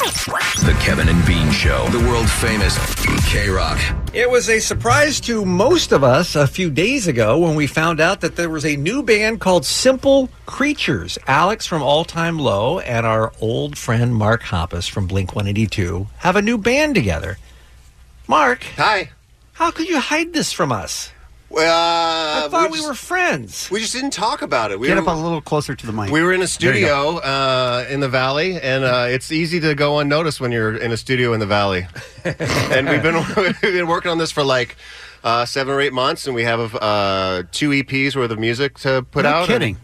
The Kevin and Bean Show, the world famous KROQ. It was a surprise to most of us a few days ago when we found out that there was a new band called Simple Creatures. Alex from All Time Low and our old friend Mark Hoppus from Blink-182 have a new band together. Mark. Hi. How could you hide this from us? Well, I thought we were friends. We just didn't talk about it. Get up a little closer to the mic. We were in a studio in the Valley, and it's easy to go unnoticed when you're in a studio in the Valley. And we've been working on this for like 7 or 8 months, and we have 2 EPs worth of music to put out. No kidding.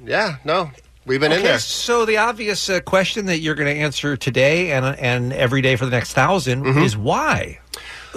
We've been in there. So the obvious question that you're going to answer today and every day for the next 1,000 is why?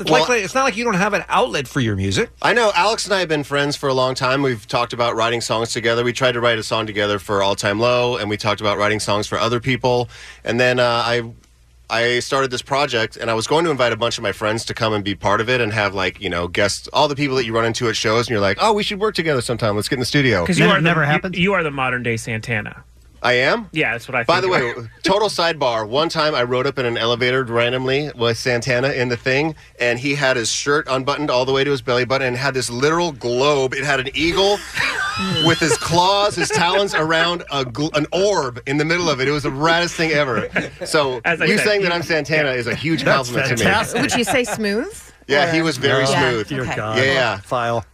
It's not like you don't have an outlet for your music. I know. Alex and I have been friends for a long time. We've talked about writing songs together. We tried to write a song together for All Time Low, and we talked about writing songs for other people. And then I started this project, and I was going to invite a bunch of my friends to come and be part of it and have, like, you know, guests, all the people that you run into at shows, and you're like, oh, we should work together sometime. Let's get in the studio. Because never happened. You are the modern day Santana. I am? Yeah, that's what I think. By the way, total sidebar. One time I rode up in an elevator randomly with Santana in the thing, and he had his shirt unbuttoned all the way to his belly button and had this literal globe. It had an eagle with his claws, his talons around an orb in the middle of it. It was the raddest thing ever. So you saying that I'm Santana is a huge compliment to me. Would you say smooth? Yeah, he was very smooth. Dear God. Yeah. File.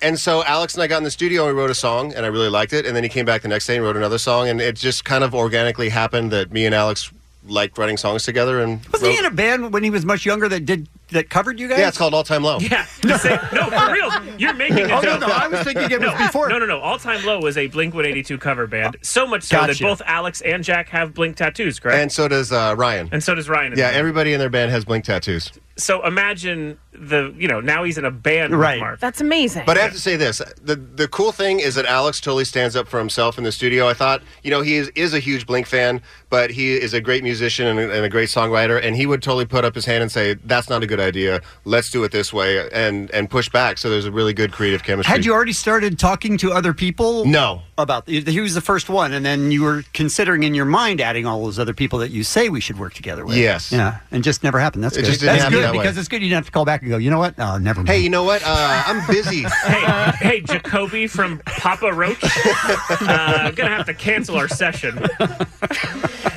And so Alex and I got in the studio and we wrote a song, and I really liked it. And then he came back the next day and wrote another song, and it just kind of organically happened that me and Alex liked writing songs together. And wasn't he in a band when he was much younger that covered you guys? Yeah, it's called All Time Low. Yeah. No, for real. You're making a joke. No, I was thinking it was before. No. All Time Low was a Blink-182 cover band. So much so that both Alex and Jack have Blink tattoos, correct? And so does Ryan. And so does Ryan. Yeah, everybody in their band has Blink tattoos. So imagine now he's in a band with Mark. That's amazing. But I have to say this. The cool thing is that Alex totally stands up for himself in the studio. I thought, he is a huge Blink fan, but he is a great musician and a great songwriter, and he would totally put up his hand and say, that's not a good idea. Let's do it this way, and push back. So there's a really good creative chemistry. Had you already started talking to other people? No. He was the first one, and then you were considering in your mind adding all those other people that you say we should work together with. Yes. Yeah, and just never happened. That's good. Just didn't happen that way. Because it's good you don't have to call back and go, you know what? No, never mind. Hey, you know what? I'm busy. Hey, Jacoby from Papa Roach. I'm going to have to cancel our session.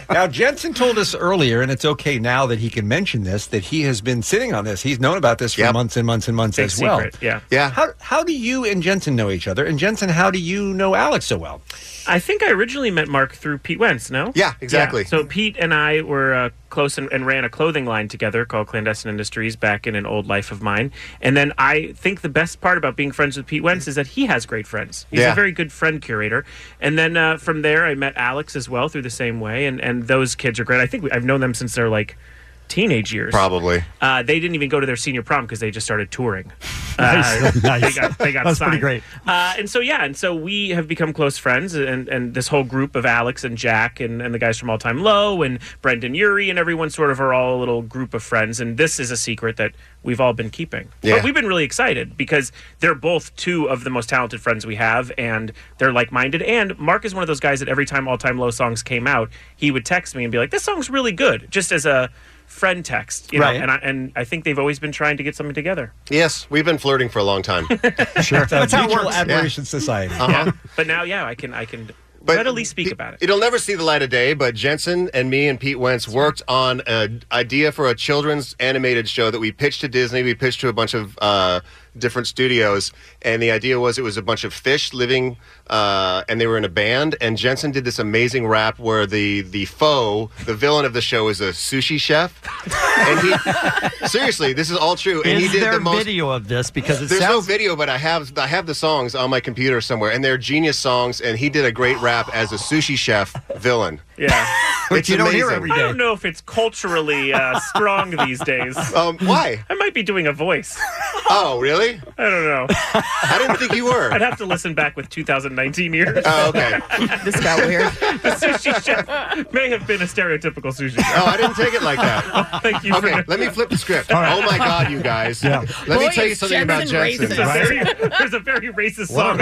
Now, Jensen told us earlier, and it's okay now that he can mention this, that he has been sitting on this. He's known about this for months and months and months Big as well. Secret, yeah. How do you and Jensen know each other? And Jensen, how do you know Alex so well? I think I originally met Mark through Pete Wentz, no? Yeah, exactly. Yeah. So Pete and I were close and ran a clothing line together called Clandestine Industries back in an old life of mine. And then I think the best part about being friends with Pete Wentz is that he has great friends. He's a very good friend curator. And then from there, I met Alex as well through the same way. And those kids are great. I think I've known them since they're like teenage years. Probably. They didn't even go to their senior prom because they just started touring. Nice. They got That's signed. pretty great. And so we have become close friends, and this whole group of Alex and Jack and the guys from All Time Low and Brendan Urie and everyone sort of are all a little group of friends, and this is a secret that we've all been keeping. Yeah. But we've been really excited because they're both two of the most talented friends we have, and they're like-minded, and Mark is one of those guys that every time All Time Low songs came out, he would text me and be like, this song's really good, just as a friend text, you know, and I think they've always been trying to get something together. Yes, we've been flirting for a long time. Sure, that's how it works. Admiration Society. Yeah. But now, I can readily speak about it. It'll never see the light of day, but Jensen and me and Pete Wentz worked on an idea for a children's animated show that we pitched to Disney. We pitched to a bunch of different studios, and the idea was it was a bunch of fish living, and they were in a band, and Jensen did this amazing rap where the foe, the villain of the show, is a sushi chef. And he, seriously, this is all true. And is he did there the most video of this? Because there's no video, but I have the songs on my computer somewhere, and they're genius songs, and he did a great rap as a sushi chef villain. Yeah. Which you don't hear every day. I don't know if it's culturally strong these days. Why? I might be doing a voice. Oh, really? I don't know. I didn't think you were. I'd have to listen back with 2019 ears. Oh, okay. This got weird. The sushi chef may have been a stereotypical sushi chef. Oh, I didn't take it like that. Thank you. Okay, let me flip the script. Right. Oh, my God, you guys. Yeah. Let me tell you something about Jensen. There's a very racist song.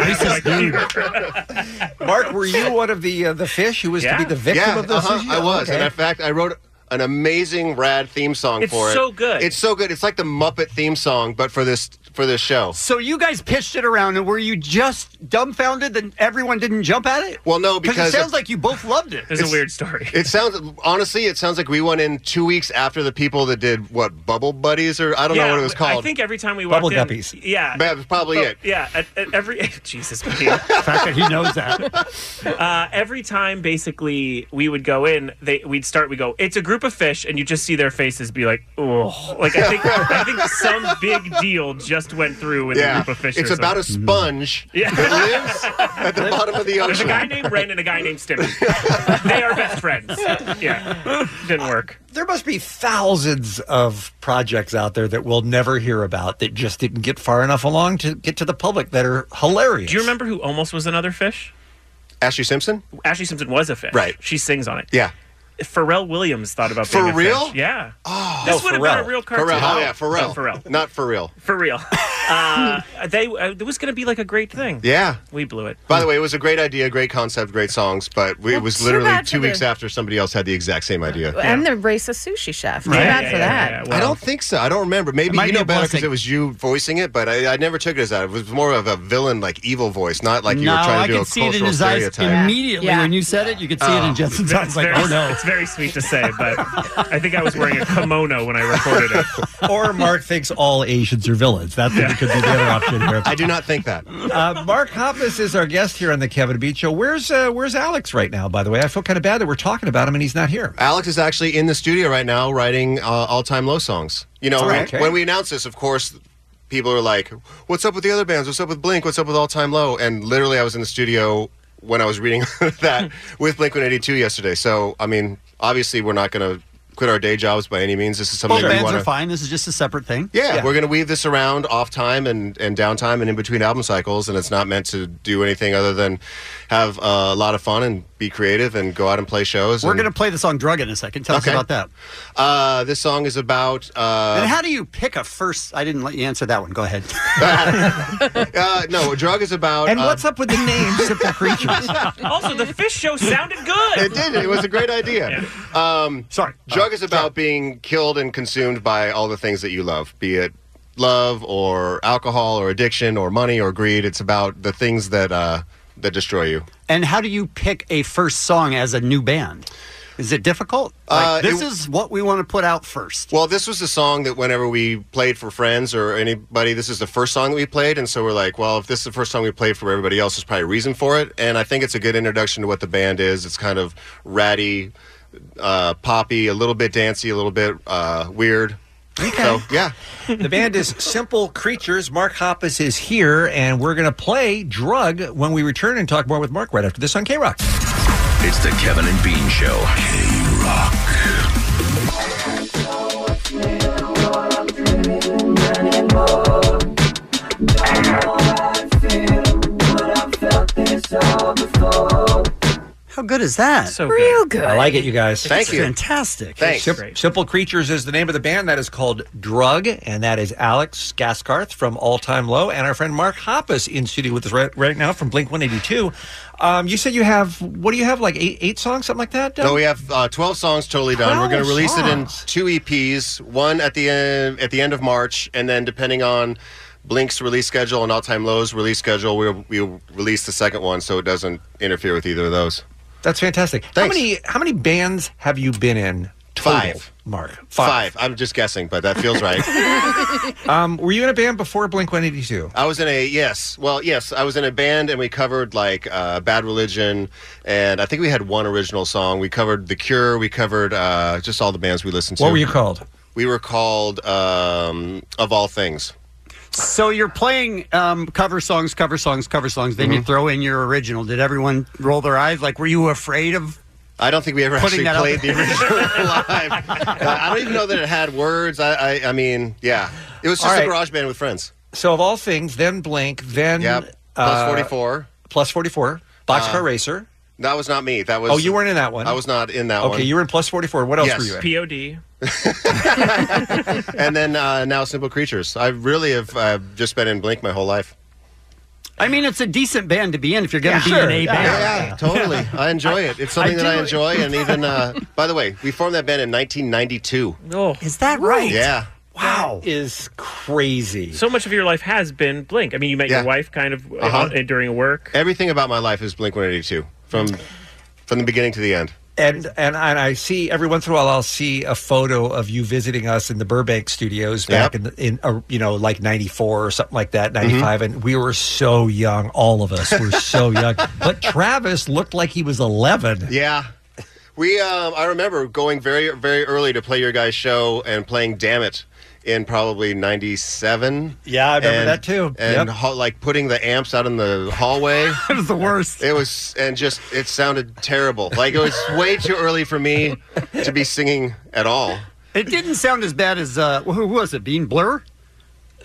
Mark, were you one of the fish who was to be the victim of the sushi? I was. Okay. And in fact, I wrote an amazing, rad theme song for it. It's so good. It's so good. It's like the Muppet theme song, but for this show. So you guys pitched it around, and were you just dumbfounded that everyone didn't jump at it? Well, no, because it sounds like you both loved it. It's a weird story. It sounds like we went in 2 weeks after the people that did Bubble Buddies, or I don't know what it was called. I think every time we walked Bubble in, Guppies. Yeah, that was probably it. Yeah, at every Jesus, The fact that he knows that. every time basically we would go in, we'd go, it's a group of fish, and you just see their faces be like, oh, like I think some big deal just went through with a group of fish. It's about a sponge that lives at the bottom of the ocean. There's a guy named Ren and a guy named Stimmy. They are best friends. Yeah, didn't work. There must be thousands of projects out there that we'll never hear about that just didn't get far enough along to get to the public that are hilarious. Do you remember who almost was another fish? Ashley Simpson? Ashley Simpson was a fish. Right. She sings on it. Yeah. Pharrell Williams thought about being a real? fish. Yeah. Oh, this would have been a real cartoon. Pharrell. Oh, yeah, Pharrell. No, Pharrell. Not for real. For real. It was going to be like a great thing. Yeah. We blew it. By the way, it was a great idea, great concept, great songs, but it was literally bad 2 for weeks the- after somebody else had the exact same idea. And the racist sushi chef. Too Right. bad for that. Yeah, I well, don't think so. I don't remember. Maybe might you be know a better blessing. because it was you voicing it, but I never took it as that. It was more of a villain, like evil voice, not like you were trying I to do a could see it in cultural his eyes stereotype. immediately Yeah. when you said it. You could see it in Jensen's eyes. Like, oh no. It's very sweet to say, but I think I was wearing a kimono when I recorded it. Or Mark thinks all Asians are villains. That could be the other option here. I do not think that. Mark Hoppus is our guest here on the Kevin and Bean Show. Where's Alex right now, by the way? I feel kind of bad that we're talking about him and he's not here. Alex is actually in the studio right now writing all-time low songs. You know, Okay. when we announced this, of course, people are like, what's up with the other bands? What's up with Blink? What's up with All Time Low? And literally I was in the studio when I was reading that with Blink-182 yesterday. So, I mean, obviously we're not going to quit our day jobs by any means. This is something Both that we bands want are to... fine. This is just a separate thing. Yeah, we're going to weave this around off time and downtime and in between album cycles, and it's not meant to do anything other than have a lot of fun and be creative and go out and play shows. We're going to play the song Drug in a second. Tell us about that. This song is about... And how do you pick a first... I didn't let you answer that one. Go ahead. No, Drug is about... And what's up with the name Simple Creatures? Also, the fish show sounded good. It did. It was a great idea. Sorry. Drug is about being killed and consumed by all the things that you love, be it love or alcohol or addiction or money or greed. It's about the things that that destroy you. And how do you pick a first song as a new band? Is it difficult? This is what we want to put out first. Well, this was a song that whenever we played for friends or anybody, this is the first song that we played. And so we're like, well, if this is the first song we played for everybody else, there's probably a reason for it. And I think it's a good introduction to what the band is. It's kind of ratty, poppy, a little bit dancey, a little bit weird. Okay. So, yeah. The band is Simple Creatures. Mark Hoppus is here, and we're going to play Drug when we return and talk more with Mark right after this on KROQ. It's the Kevin and Bean Show. How good is that? So Real good. good. I like it, you guys. Thank you. Fantastic. Thanks. Simple Creatures is the name of the band. That is called Drug, and that is Alex Gaskarth from All Time Low and our friend Mark Hoppus in studio with us right now from Blink-182. You said you have, what do you have, like eight songs, something like that? No, we have 12 songs totally done. We're going to 12 release it in songs. 2 EPs, one at the end of March, and then depending on Blink's release schedule and All Time Low's release schedule, we'll release the second one so it doesn't interfere with either of those. That's fantastic. Thanks. How many bands have you been in total, 5. Mark? 5. I'm just guessing, but that feels right. Were you in a band before Blink-182? I was in I was in a band and we covered like Bad Religion, and I think we had one original song. We covered The Cure. We covered just all the bands we listened to. What were you called? We were called Of All Things. So you're playing cover songs, then you throw in your original. Did everyone roll their eyes? Like, were you afraid of... I don't think we ever Putting actually that played the original live. I don't even know that it had words. I mean, yeah. It was just All a right. garage band with friends. So of all things, then Blink, then... Yep. Plus 44. Plus 44. Boxcar Racer. That was not me. That was. Oh, you weren't in that one? I was not in that one. Okay, you were in Plus 44. What else Yes. were you in? POD. And then now Simple Creatures. I really have just been in Blink my whole life. I mean, it's a decent band to be in if you're going to be an A band. Yeah, totally. I enjoy it. It's something that I enjoy. And even, by the way, we formed that band in 1992. Oh, is that right? Yeah. Wow. That is crazy. So much of your life has been Blink. I mean, you met your wife kind of during work. Everything about my life is Blink-182 from the beginning to the end. And I see every once in a while I'll see a photo of you visiting us in the Burbank studios back in like 94 or something like that, 95, and we were so young. All of us were so young. But Travis looked like he was 11. Yeah. I remember going very, very early to play your guys' show and playing Damn It in probably 97. Yeah, I remember that too. And like putting the amps out in the hallway. It was the worst. It was, and just, it sounded terrible. Like it was way too early for me to be singing at all. It didn't sound as bad as, who was it, Bean Blur?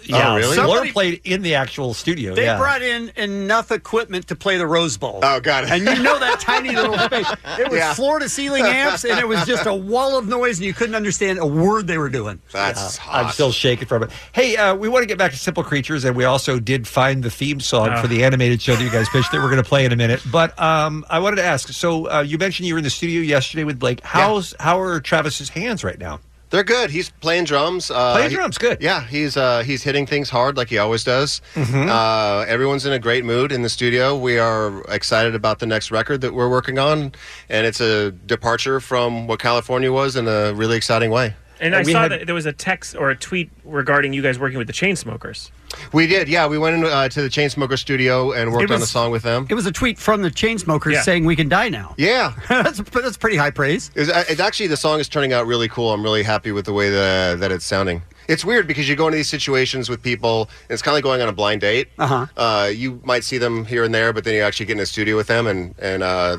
Yeah, really? Blur played in the actual studio. They brought in enough equipment to play the Rose Bowl. Oh, got it. And you know that tiny little space. It was floor-to-ceiling amps, and it was just a wall of noise, and you couldn't understand a word they were doing. That's hot. I'm still shaking from it. Hey, we want to get back to Simple Creatures, and we also did find the theme song for the animated show that you guys pitched that we're going to play in a minute. But I wanted to ask, so you mentioned you were in the studio yesterday with Blake. How are Travis's hands right now? They're good. He's playing drums. Good. Yeah, he's hitting things hard like he always does. Everyone's in a great mood in the studio. We are excited about the next record that we're working on, and it's a departure from what California was in a really exciting way. And I saw that there was a text or a tweet regarding you guys working with the Chainsmokers. We did, yeah. We went to the Chainsmokers studio and worked on a song with them. It was a tweet from the Chainsmokers saying we can die now. Yeah. that's pretty high praise. It's actually, the song is turning out really cool. I'm really happy with the way that it's sounding. It's weird because you go into these situations with people, and it's kind of like going on a blind date. You might see them here and there, but then you actually get in the studio with them, and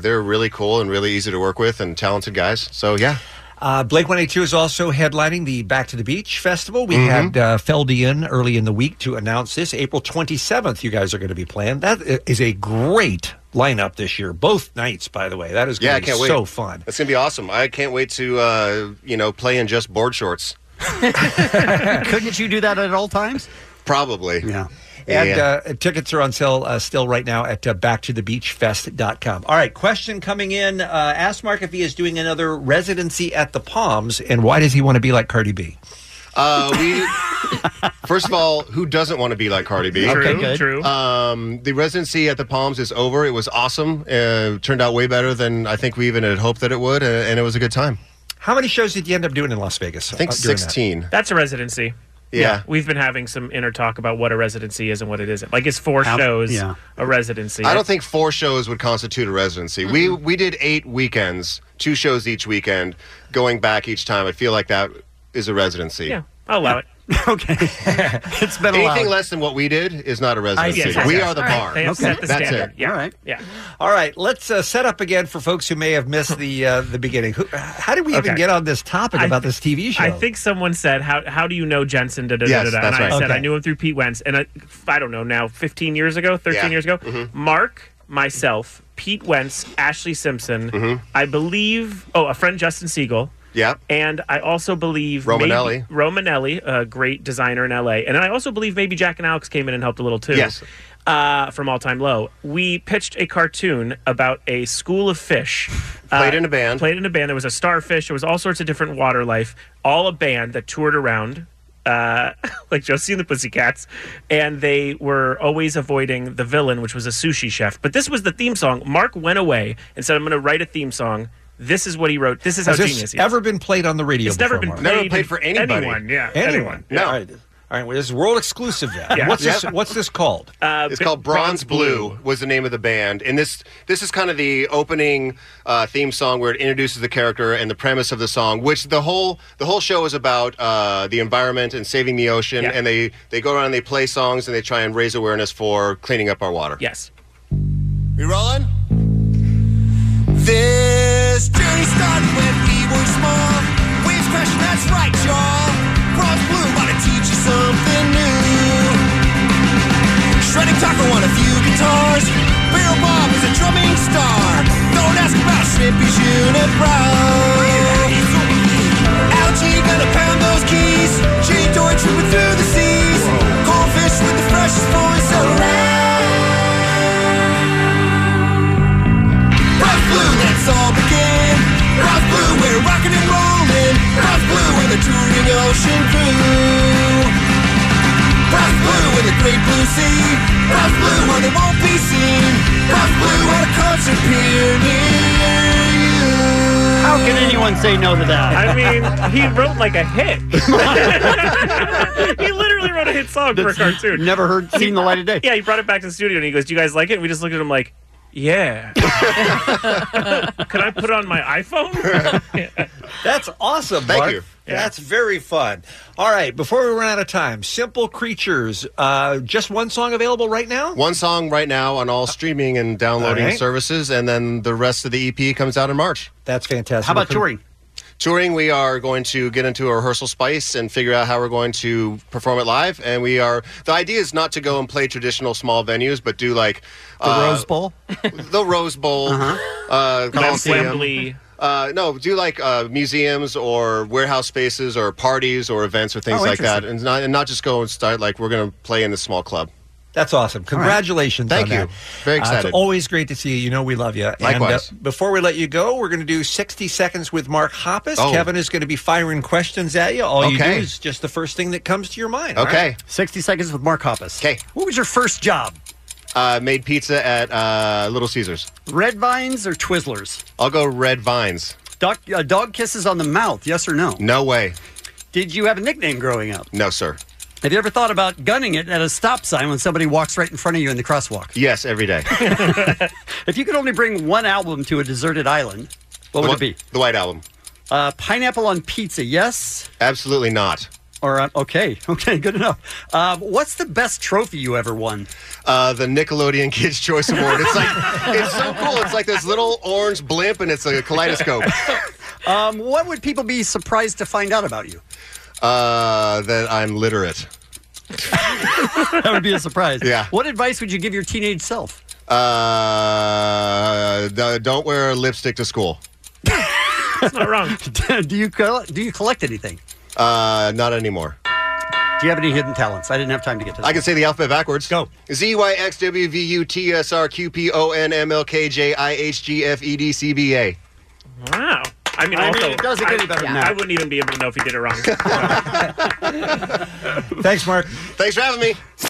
they're really cool and really easy to work with and talented guys. So, yeah. Blink-182 is also headlining the Back to the Beach Festival. We had Feldy in early in the week to announce this. April 27th, you guys are going to be playing. That is a great lineup this year. Both nights, by the way. That is going to be so fun. It's going to be awesome. I can't wait to, play in just board shorts. Couldn't you do that at all times? Probably. Yeah. And tickets are on sale still right now at backtothebeachfest.com. All right, question coming in. Ask Mark if he is doing another residency at the Palms, and why does he want to be like Cardi B? First of all, who doesn't want to be like Cardi B? True, good. True. The residency at the Palms is over. It was awesome. Turned out way better than I think we even had hoped that it would, and it was a good time. How many shows did you end up doing in Las Vegas? I think 16. That's a residency. Yeah. We've been having some inner talk about what a residency is and what it isn't. Like, is 4 shows a residency? I don't think 4 shows would constitute a residency. We did 8 weekends, 2 shows each weekend, going back each time. I feel like that is a residency. Yeah, I'll allow it. Okay. It's been anything less than what we did is not a residency. We are the bar. They have set the That's standard. it. Yeah. All right. Yeah. All right, let's set up again for folks who may have missed the beginning. How did we even get on this topic about this TV show? I think someone said, how do you know Jensen? Yes, that's and I right. said, I knew him through Pete Wentz. And I don't know now, 15 years ago, 13 years ago, Mark, myself, Pete Wentz, Ashley Simpson, I believe, a friend, Justin Siegel. Yeah. And I also believe Romanelli, a great designer in LA. And then I also believe maybe Jack and Alex came in and helped a little too. Yes. From All Time Low. We pitched a cartoon about a school of fish. Played in a band. There was a starfish. There was all sorts of different water life. All a band that toured around, like Josie and the Pussycats. And they were always avoiding the villain, which was a sushi chef. But this was the theme song. Mark went away and said, I'm going to write a theme song. This is what he wrote. This is how genius he is. Has this ever been played on the radio It's before, never been Mark? played. Never played for anybody. Anyone. No. All right. Well, this is world exclusive then. Yeah. What's this called? It's called Bronze Blue was the name of the band. And this is kind of the opening theme song where it introduces the character and the premise of the song, which the whole show is about the environment and saving the ocean. Yeah. And they go around and they play songs and they try and raise awareness for cleaning up our water. Yes. We rolling? This journey started when we were small. Waves crashing, that's right, y'all. Bronze Blue, wanna teach you something new. Shredding taco on a few guitars. Barrel Bob is a drumming star. Don't ask about Shrimpy's unibrow. Algae gonna pound those keys. Jade Dory tripping through the seas. Goldfish with the freshest voice around. anyone say no to that? I mean, he wrote like a hit. He literally wrote a hit song for a cartoon. Never seen the light of day. Yeah, he brought it back to the studio and he goes, "Do you guys like it?" And we just looked at him like, "Yeah." Could I put it on my iPhone? That's awesome, Thank Mark. you. Yeah. That's very fun. All right, before we run out of time, Simple Creatures. Just one song available right now? One song right now on all streaming and downloading All right. services, and then the rest of the EP comes out in March. That's fantastic. How about touring? Touring, we are going to get into a rehearsal spice and figure out how we're going to perform it live. And the idea is not to go and play traditional small venues, but do like The Rose Bowl? the Rose Bowl, Coliseum. Wembley. No, do like museums or warehouse spaces or parties or events or things like that, and not just go and start like we're going to play in this small club. That's awesome. Congratulations Thank on you. that. Very excited. It's always great to see you. You know we love you. Likewise. And before we let you go, we're going to do 60 Seconds with Mark Hoppus. Oh. Kevin is going to be firing questions at you. All you do Okay. is just the first thing that comes to your mind. all Okay. right? 60 Seconds with Mark Hoppus. 'Kay. What was your first job? Made pizza at Little Caesars. Red Vines or Twizzlers? I'll go Red Vines. Dog kisses on the mouth, yes or no? No way. Did you have a nickname growing up? No, sir. Have you ever thought about gunning it at a stop sign when somebody walks right in front of you in the crosswalk? Yes, every day. If you could only bring one album to a deserted island, what would it be? The White Album. Pineapple on pizza, yes? Absolutely not. Or, okay, good enough. What's the best trophy you ever won? The Nickelodeon Kids' Choice Award. It's so cool. It's like this little orange blimp, and it's a kaleidoscope. What would people be surprised to find out about you? That I'm literate. That would be a surprise. Yeah. What advice would you give your teenage self? Don't wear lipstick to school. That's not wrong. Do you collect anything? Not anymore. Do you have any hidden talents? I didn't have time to get to that. I can say the alphabet backwards. Go. ZYXWVUTSRQPONMLKJIHGFEDCBA. Wow. I mean, it doesn't get any better than that. I wouldn't even be able to know if he did it wrong. Thanks, Mark. Thanks for having me.